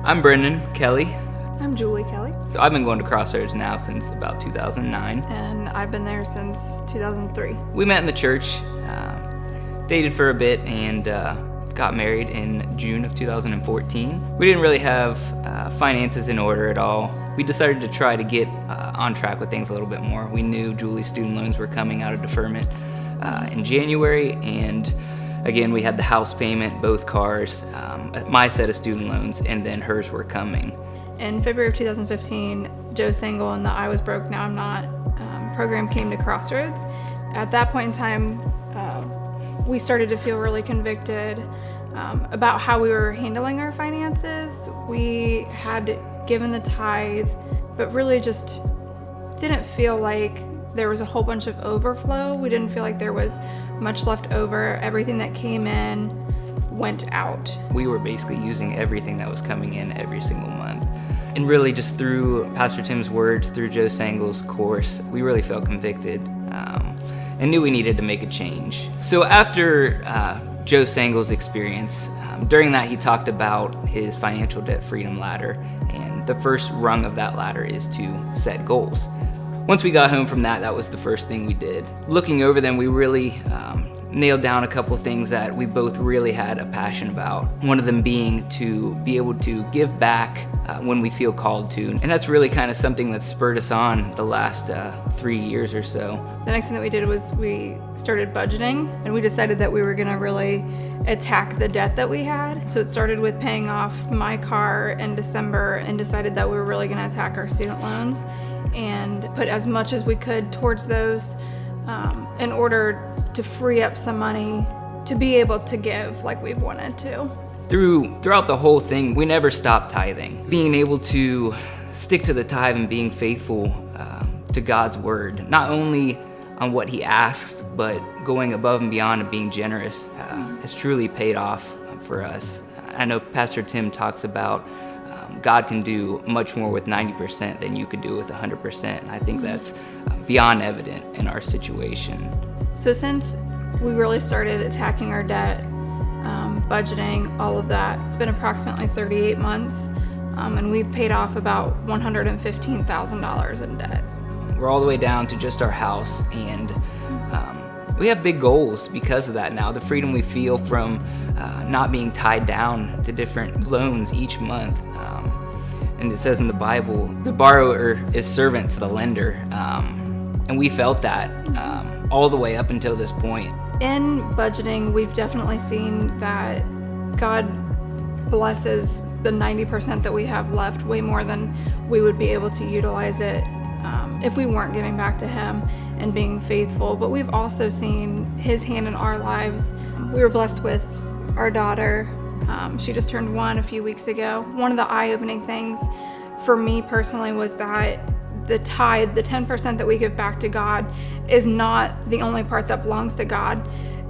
I'm Brendan Kelly. I'm Julie Kelly. So I've been going to Crossroads now since about 2009. And I've been there since 2003. We met in the church, dated for a bit, and got married in June of 2014. We didn't really have finances in order at all. We decided to try to get on track with things a little bit more. We knew Julie's student loans were coming out of deferment in January, and again, we had the house payment, both cars, my set of student loans, and then hers were coming. In February of 2015, Joe Sangle and the I Was Broke, Now I'm Not program came to Crossroads. At that point in time, we started to feel really convicted about how we were handling our finances. We had given the tithe, but really just didn't feel like there was a whole bunch of overflow. We didn't feel like there was much left over. Everything that came in went out. We were basically using everything that was coming in every single month. And really just through Pastor Tim's words, through Joe Sangle's course, we really felt convicted and knew we needed to make a change. So after Joe Sangle's experience, during that he talked about his financial debt freedom ladder, and the first rung of that ladder is to set goals. Once we got home from that, that was the first thing we did. Looking over them, we really nailed down a couple things that we both really had a passion about. One of them being to be able to give back when we feel called to. And that's really kind of something that spurred us on the last 3 years or so. The next thing that we did was we started budgeting, and we decided that we were gonna really attack the debt that we had. So it started with paying off my car in December, and decided that we were really gonna attack our student loans and put as much as we could towards those in order to free up some money to be able to give like we've wanted to. Throughout the whole thing, we never stopped tithing. Being able to stick to the tithe and being faithful to God's word, not only on what he asks, but going above and beyond and being generous has truly paid off for us. I know Pastor Tim talks about God can do much more with 90% than you could do with 100%. And I think that's beyond evident in our situation. So since we really started attacking our debt, budgeting, all of that, it's been approximately 38 months, and we've paid off about $115,000 in debt. We're all the way down to just our house, and we have big goals because of that now. The freedom we feel from not being tied down to different loans each month. And it says in the Bible, the borrower is servant to the lender. And we felt that all the way up until this point. In budgeting, we've definitely seen that God blesses the 90% that we have left way more than we would be able to utilize it if we weren't giving back to him and being faithful. But we've also seen his hand in our lives. We were blessed with our daughter. She just turned 1 a few weeks ago. One of the eye-opening things for me personally was that the tithe, the 10% that we give back to God, is not the only part that belongs to God.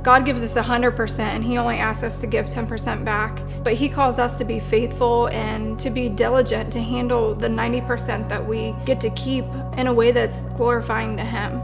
God gives us 100%, and he only asks us to give 10% back. But he calls us to be faithful and to be diligent to handle the 90% that we get to keep in a way that's glorifying to him.